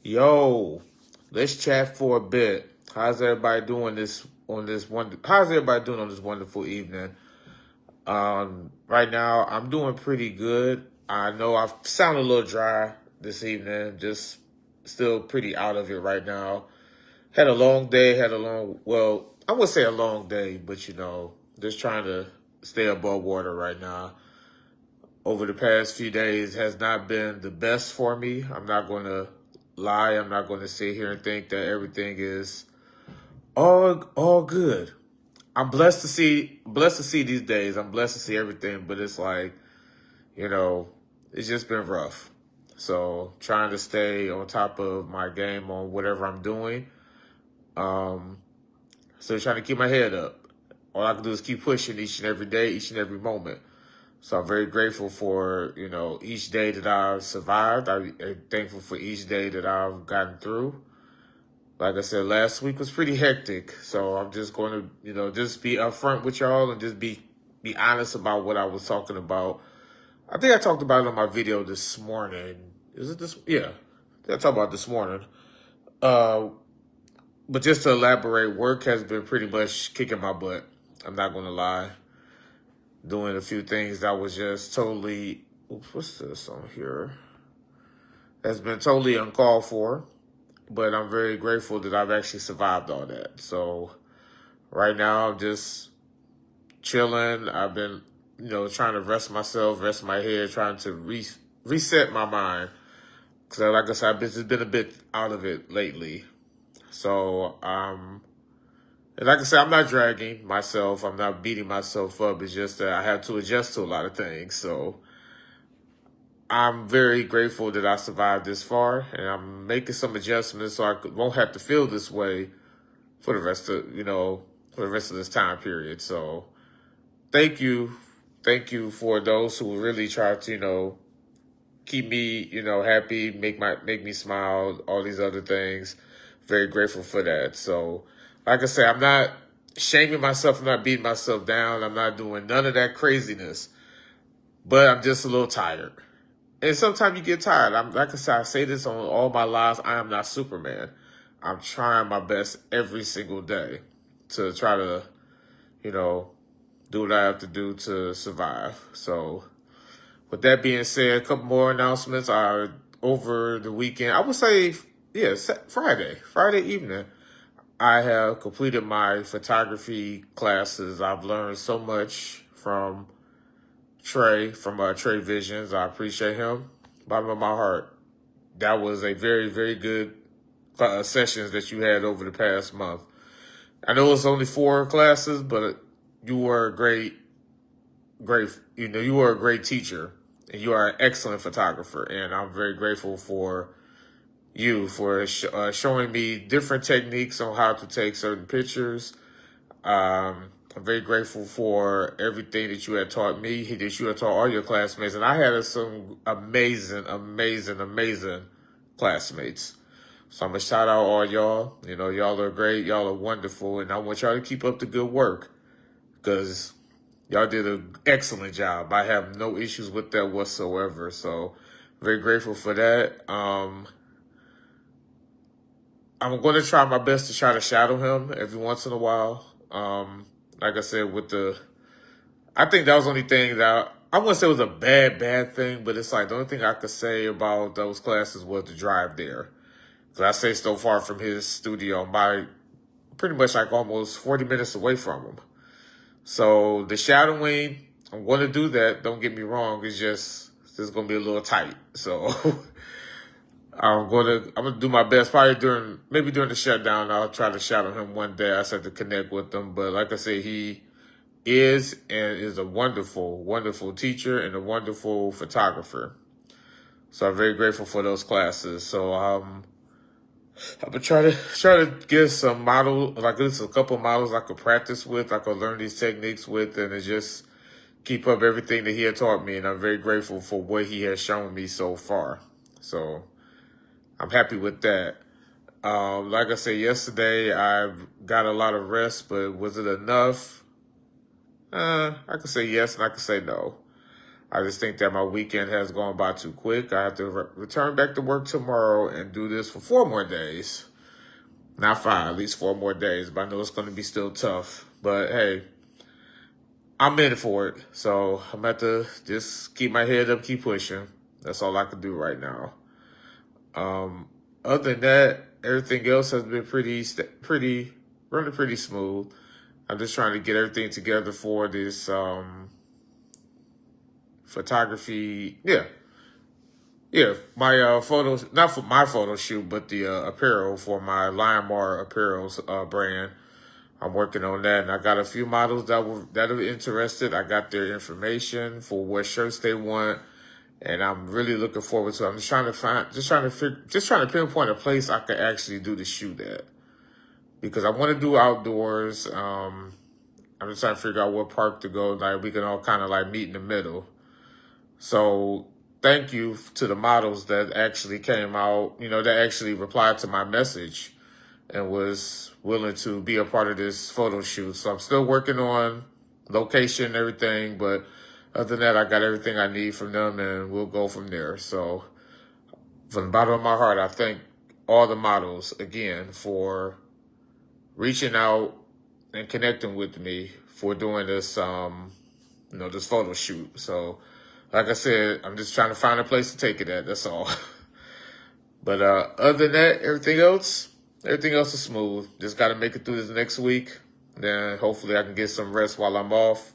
Yo, let's chat for a bit. How's everybody doing this on this one? How's everybody doing on this wonderful evening? Right now I'm doing pretty good. I know I sound a little dry this evening, just still pretty out of it right now. Had a long day, well, I would say a long day, but just trying to stay above water right now. Over the past few days has not been the best for me. I'm not going to lie. I'm not going to sit here and think that everything is all good. I'm blessed to see these days. I'm blessed to see everything, but it's like, you know, it's just been rough. So trying to stay on top of my game on whatever I'm doing. Um, so trying to keep my head up. All I can do is keep pushing each and every day, each and every moment. So I'm very grateful for, each day that I've survived. I'm thankful for each day that I've gotten through. Like I said, last week was pretty hectic. So I'm just going to, just be upfront with y'all and just be honest about what I was talking about. I think I talked about it on my video this morning. Is it this? Yeah. I talked about it this morning. But just to elaborate, work has been pretty much kicking my butt. I'm not going to lie. Doing a few things that was just totally, what's this on here? That's been totally uncalled for, but I'm very grateful that I've actually survived all that. So right now I'm just chilling. I've been, trying to rest myself, rest my head, trying to reset my mind. Because like I said, I've just been a bit out of it lately. So, and like I said, I'm not dragging myself. I'm not beating myself up. It's just that I have to adjust to a lot of things. So I'm very grateful that I survived this far, and I'm making some adjustments so I won't have to feel this way for the rest of this time period. So thank you for those who really try to keep me happy, make me smile, all these other things. Very grateful for that. So, like I said, I'm not shaming myself. I'm not beating myself down. I'm not doing none of that craziness. But I'm just a little tired. And sometimes you get tired. Like I said, I say this on all my lives. I am not Superman. I'm trying my best every single day to try to, do what I have to do to survive. So, with that being said, a couple more announcements are over the weekend. I would say, yeah, Friday evening. I have completed my photography classes. I've learned so much from Trey, from Trey Visions. I appreciate him. Bottom of my heart. That was a very, very good sessions that you had over the past month. I know it's only 4 classes, but you were a great, you were a great teacher. And you are an excellent photographer, and I'm very grateful for you for showing me different techniques on how to take certain pictures. I'm very grateful for everything that you had taught me, that you had taught all your classmates, and I had some amazing, amazing, amazing classmates. So I'm going to shout out all y'all. Y'all are great. Y'all are wonderful, and I want y'all to keep up the good work because y'all did an excellent job. I have no issues with that whatsoever. So very grateful for that. I'm going to try my best to try to shadow him every once in a while. Like I said, I think that was the only thing that I wouldn't say it was a bad thing, but it's like the only thing I could say about those classes was the drive there. Because I stay so far from his studio, pretty much like almost 40 minutes away from him. So the shadowing, I'm going to do that. Don't get me wrong. It's just going to be a little tight. So I'm going to do my best. Probably during the shutdown, I'll try to shadow him one day. I just have to connect with him. But like I said, he is a wonderful, wonderful teacher and a wonderful photographer. So I'm very grateful for those classes. So I'm gonna try to get some there's a couple models I could practice with, I could learn these techniques with, and just keep up everything that he had taught me. And I'm very grateful for what he has shown me so far. So I'm happy with that. Like I said yesterday, I got a lot of rest, but was it enough? I could say yes and I could say no. I just think that my weekend has gone by too quick. I have to return back to work tomorrow and do this for 4 more days. Not 5, at least 4 more days. But I know it's going to be still tough. But hey, I'm in for it. So I'm going to have to just keep my head up, keep pushing. That's all I can do right now. Other than that, everything else has been running pretty smooth. I'm just trying to get everything together for this photography. Yeah, my photos, not for my photo shoot, but the apparel for my LionMar apparel brand. I'm working on that, and I got a few models that are interested. I got their information for what shirts they want, and I'm really looking forward to it. I'm just trying to pinpoint a place I could actually do the shoot at, because I want to do outdoors. I'm just trying to figure out what park to go. Like, we can all kind of like meet in the middle. So thank you to the models that actually came out, that actually replied to my message and was willing to be a part of this photo shoot. So I'm still working on location and everything, but other than that, I got everything I need from them, and we'll go from there. So from the bottom of my heart, I thank all the models again for reaching out and connecting with me for doing this, this photo shoot. So like I said, I'm just trying to find a place to take it at. That's all. But other than that, everything else is smooth. Just got to make it through this next week. Then hopefully I can get some rest while I'm off,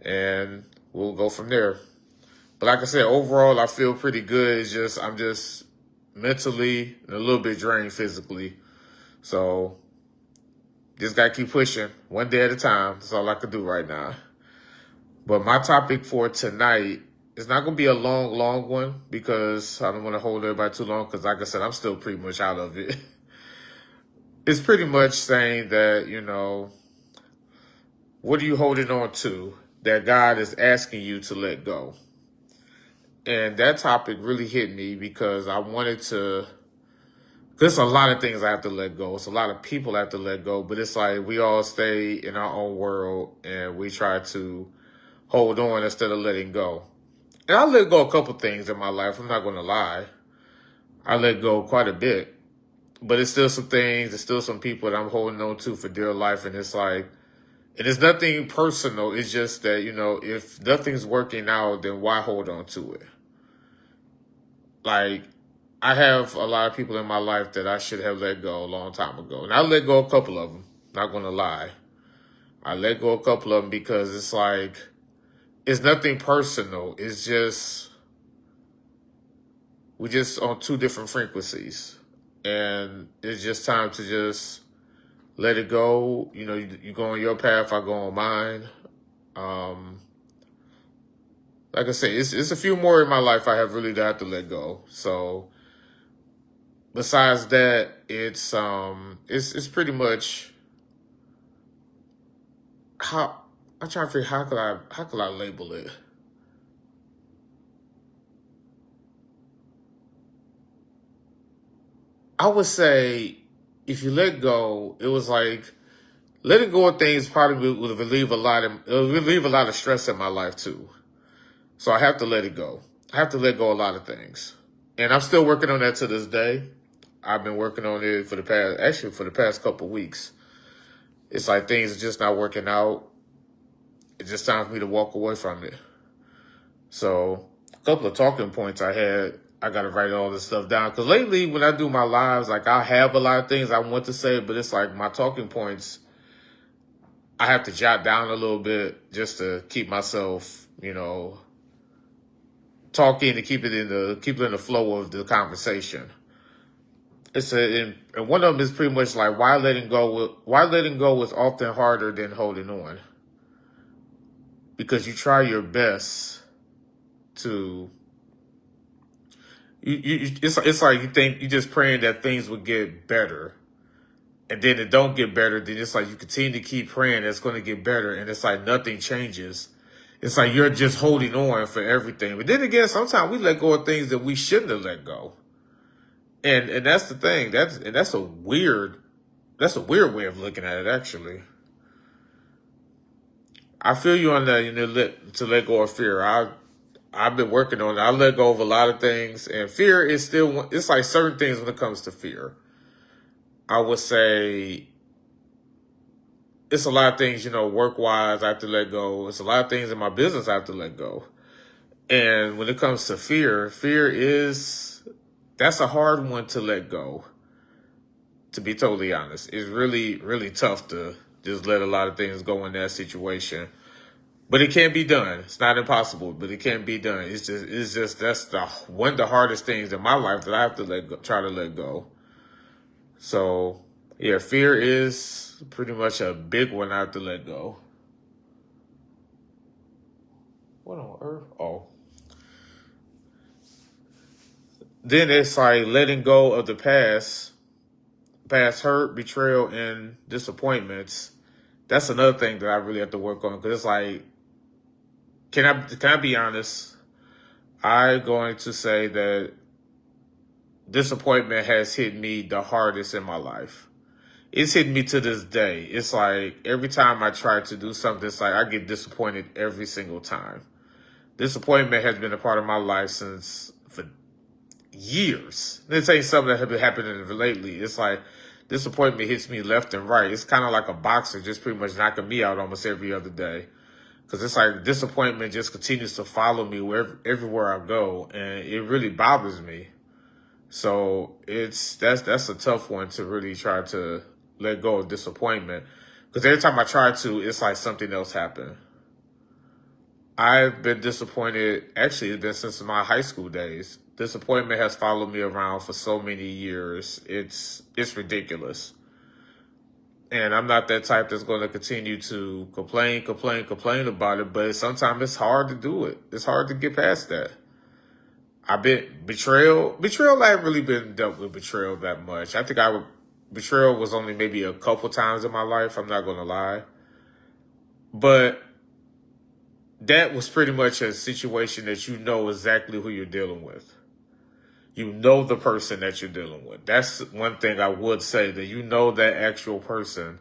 and we'll go from there. But like I said, overall, I feel pretty good. I'm just mentally and a little bit drained physically. So just got to keep pushing one day at a time. That's all I can do right now. But my topic for tonight is not going to be a long one, because I don't want to hold everybody too long, because like I said, I'm still pretty much out of it. It's pretty much saying that, what are you holding on to that God is asking you to let go? And that topic really hit me because there's a lot of things I have to let go. It's a lot of people I have to let go, but it's like we all stay in our own world and we try to hold on instead of letting go. And I let go a couple things in my life. I'm not going to lie. I let go quite a bit. But it's still some things, it's still some people that I'm holding on to for dear life. And it's like, and it's nothing personal. It's just that, if nothing's working out, then why hold on to it? Like, I have a lot of people in my life that I should have let go a long time ago. And I let go a couple of them. Not going to lie. I let go a couple of them because it's like, it's nothing personal. It's just, we're just on 2 different frequencies. And it's just time to just let it go. You go on your path, I go on mine. Like I say, it's a few more in my life I have really have to let go. So besides that, it's pretty much how I'm trying to figure how could I label it. I would say if you let go, it was like letting go of things probably would relieve a lot of stress in my life too. So I have to let it go. I have to let go a lot of things. And I'm still working on that to this day. I've been working on it for the past couple of weeks. It's like things are just not working out. It's just time for me to walk away from it. So a couple of talking points I got to write all this stuff down. Because lately when I do my lives, like I have a lot of things I want to say, but it's like my talking points, I have to jot down a little bit just to keep myself, talking, to keep it in the flow of the conversation. And one of them is pretty much like why letting go is often harder than holding on. Because you try your best to it's like you think you're just praying that things will get better. And then it don't get better, then it's like you continue to keep praying it's going to get better, and it's like nothing changes. It's like you're just holding on for everything. But then again, sometimes we let go of things that we shouldn't have let go. And that's the thing. That's a weird way of looking at it, actually. I feel you on that, to let go of fear. I've been working on it. I let go of a lot of things, and fear is still, it's like certain things when it comes to fear. I would say it's a lot of things, work wise, I have to let go. It's a lot of things in my business I have to let go. And when it comes to fear, that's a hard one to let go. To be totally honest, it's really, really tough to just let a lot of things go in that situation. But it can be done. It's not impossible, but it can be done. It's just that's one of the hardest things in my life that I have to try to let go. So yeah, fear is pretty much a big one I have to let go. What on earth? Oh. Then it's like letting go of the past hurt, betrayal, and disappointments. That's another thing that I really have to work on, because it's like, can I be honest? I'm going to say that disappointment has hit me the hardest in my life. It's hit me to this day. It's like every time I try to do something, it's like I get disappointed every single time. Disappointment has been a part of my life for years. This ain't something that has been happening lately. It's like disappointment hits me left and right. It's kind of like a boxer just pretty much knocking me out almost every other day. Because it's like disappointment just continues to follow me everywhere I go, and it really bothers me. So that's a tough one to really try to let go of disappointment. Because every time I try to, it's like something else happened. I've been disappointed. Actually, it's been since my high school days. Disappointment has followed me around for so many years. It's ridiculous. And I'm not that type that's going to continue to complain about it. But sometimes it's hard to do it. It's hard to get past that. I've been betrayal. I haven't really been dealt with betrayal that much. I think betrayal was only maybe a couple times in my life. I'm not going to lie. But that was pretty much a situation that you know exactly who you're dealing with. You know the person that you're dealing with. That's one thing I would say, that you know that actual person.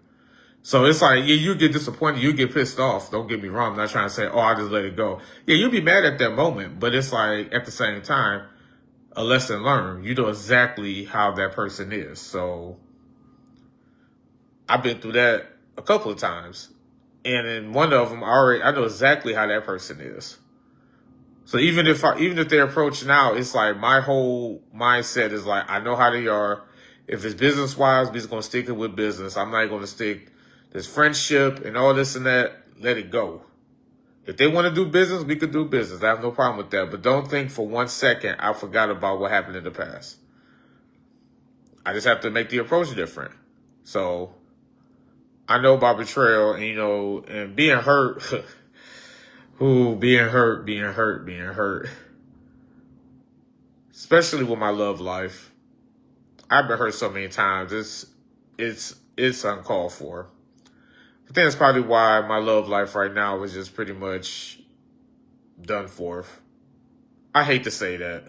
So it's like, yeah, you get disappointed, you get pissed off. Don't get me wrong. I'm not trying to say, oh, I just let it go. Yeah, you'll be mad at that moment. But it's like, at the same time, a lesson learned. You know exactly how that person is. So I've been through that a couple of times. And in one of them, I know exactly how that person is. So even if they approach now, it's like my whole mindset is like, I know how they are. If it's business wise, we're just gonna stick it with business. I'm not gonna stick this friendship and all this and that. Let it go. If they want to do business, we could do business. I have no problem with that. But don't think for 1 second I forgot about what happened in the past. I just have to make the approach different. So I know about betrayal and and being hurt. Ooh, being hurt. Especially with my love life. I've been hurt so many times. It's uncalled for. I think that's probably why my love life right now is just pretty much done for. I hate to say that.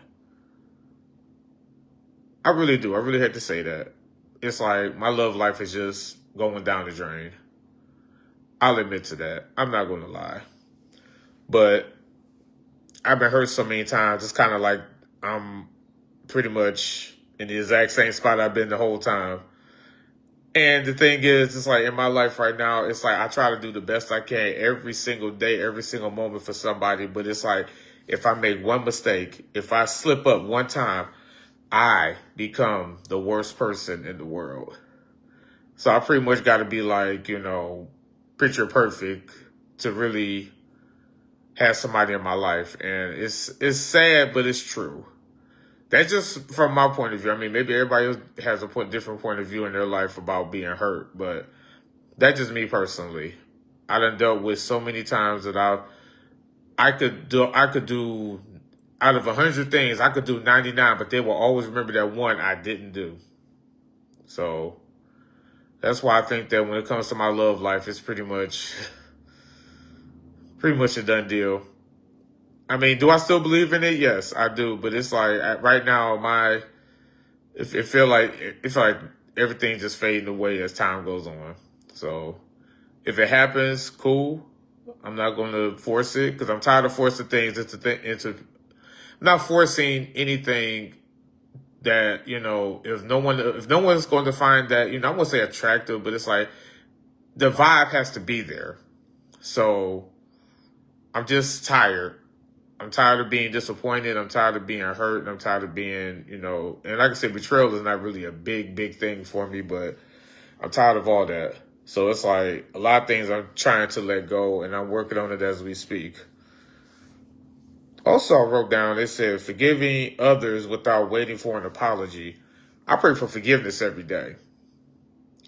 I really do. I really hate to say that. It's like my love life is just going down the drain. I'll admit to that. I'm not going to lie. But I've been hurt so many times. It's kind of like I'm pretty much in the exact same spot I've been the whole time. And the thing is, it's like in my life right now, it's like I try to do the best I can every single day, every single moment for somebody. But it's like if I make one mistake, if I slip up one time, I become the worst person in the world. So I pretty much got to be like, picture perfect to really have somebody in my life. And it's sad, but it's true. That's just from my point of view. I mean, maybe everybody else has a different point of view in their life about being hurt, but that's just me personally. I done dealt with so many times that I could do out of 100 things, I could do 99, but they will always remember that one I didn't do. So that's why I think that when it comes to my love life, it's pretty much a done deal. I mean, do I still believe in it? Yes, I do. But it's like right now, it feel like everything's just fading away as time goes on. So if it happens, cool. I'm not going to force it because I'm tired of forcing things into not forcing anything that, if no one's going to find that, I won't say attractive, but it's like the vibe has to be there. So I'm just tired. I'm tired of being disappointed. I'm tired of being hurt. And I'm tired of being, and like I said, betrayal is not really a big thing for me, but I'm tired of all that. So it's like a lot of things I'm trying to let go, and I'm working on it as we speak. Also, I wrote down, it said, forgiving others without waiting for an apology. I pray for forgiveness every day.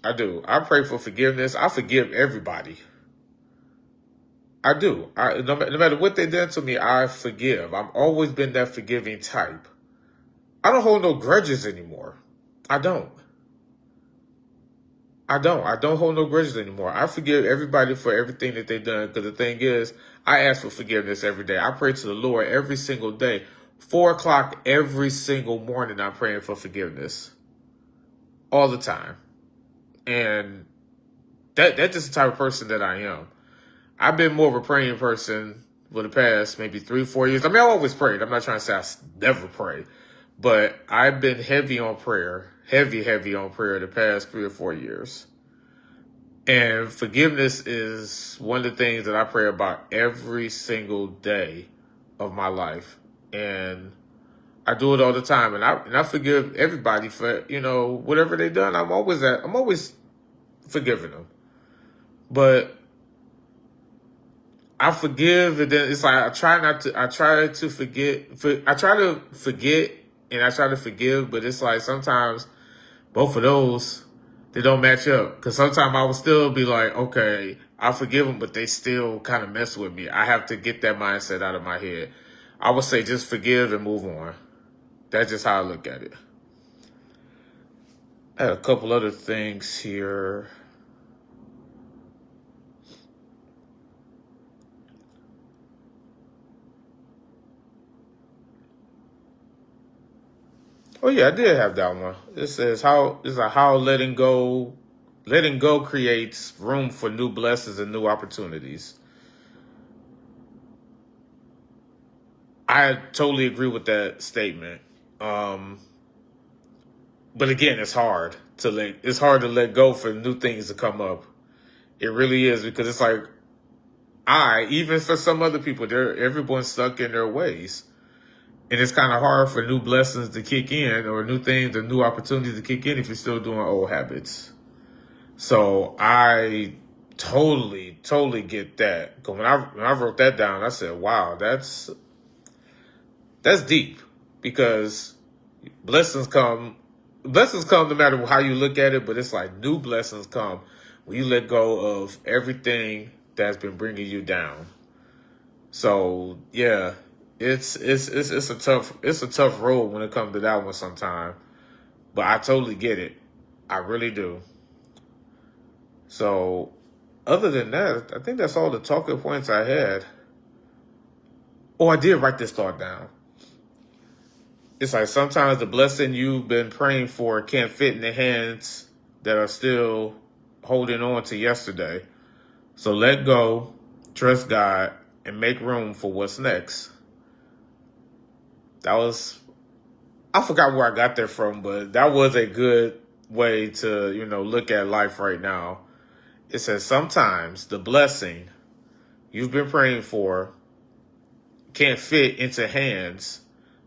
I do. I pray for forgiveness. I forgive everybody. I do. No matter what they did to me, I forgive. I've always been that forgiving type. I don't hold no grudges anymore. I don't. I don't hold no grudges anymore. I forgive everybody for everything that they've done. Because the thing is, I ask for forgiveness every day. I pray to the Lord every single day. 4 o'clock every single morning, I'm praying for forgiveness. All the time. And that's just the type of person that I am. I've been more of a praying person for the past maybe 3-4 years. I mean, I always prayed. I'm not trying to say I never pray. But I've been heavy on prayer. Heavy on prayer the past 3 or 4 years. And forgiveness is one of the things that I pray about every single day of my life. And I do it all the time. And I forgive everybody for, whatever they done. I'm always forgiving them. But I forgive, and then it's like I try to forget and I try to forgive, but it's like sometimes both of those, they don't match up. Because sometimes I will still be like, okay, I forgive them, but they still kind of mess with me. I have to get that mindset out of my head. I would say just forgive and move on. That's just how I look at it. I had a couple other things here. Oh yeah, I did have that one. It says how letting go creates room for new blessings and new opportunities. I totally agree with that statement. Um, but again, it's hard to let go for new things to come up. It really is, because it's like even for some other people, everyone's stuck in their ways. And it's kind of hard for new blessings to kick in, or new things or new opportunities to kick in if you're still doing old habits. So I totally get that. 'Cause when I wrote that down, I said, wow, that's deep, because blessings come no matter how you look at it, but it's like new blessings come when you let go of everything that's been bringing you down. So yeah, it's a tough road when it comes to that one sometimes. But I totally get it. I really do. So other than that, I think that's all the talking points I had. Oh, I did write this thought down. It's like sometimes the blessing you've been praying for can't fit in the hands that are still holding on to yesterday. So let go, trust God, and make room for what's next. I forgot where I got that from, but that was a good way to, look at life right now. It says sometimes the blessing you've been praying for can't fit into hands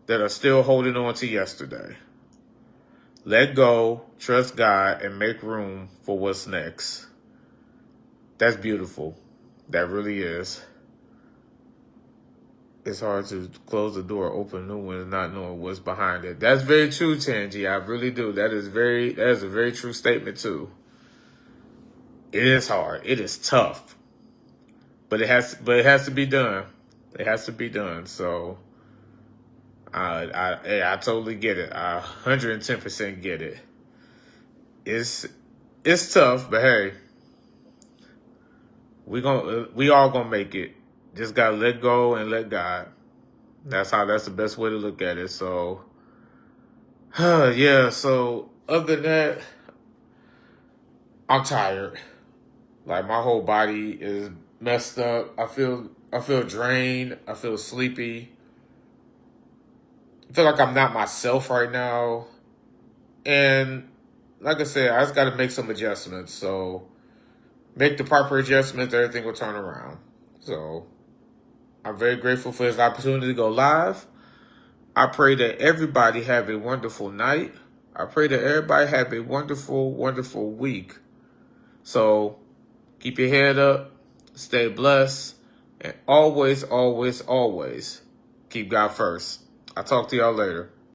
that are still holding on to yesterday. Let go, trust God, and make room for what's next. That's beautiful. That really is. It's hard to close the door, open a new one, not knowing what's behind it. That's very true, Tangi. I really do. That is a very true statement too. It is hard. It is tough. But it has to be done. It has to be done. So I totally get it. I 110% get it. It's tough, but hey, we all gonna make it. Just gotta let go and let God. That's the best way to look at it. So yeah, so other than that, I'm tired. Like my whole body is messed up. I feel drained. I feel sleepy. I feel like I'm not myself right now. And like I said, I just got to make some adjustments. So make the proper adjustments, everything will turn around. So I'm very grateful for this opportunity to go live. I pray that everybody have a wonderful night. I pray that everybody have a wonderful, wonderful week. So keep your head up, stay blessed, and always, always, always keep God first. I'll talk to y'all later.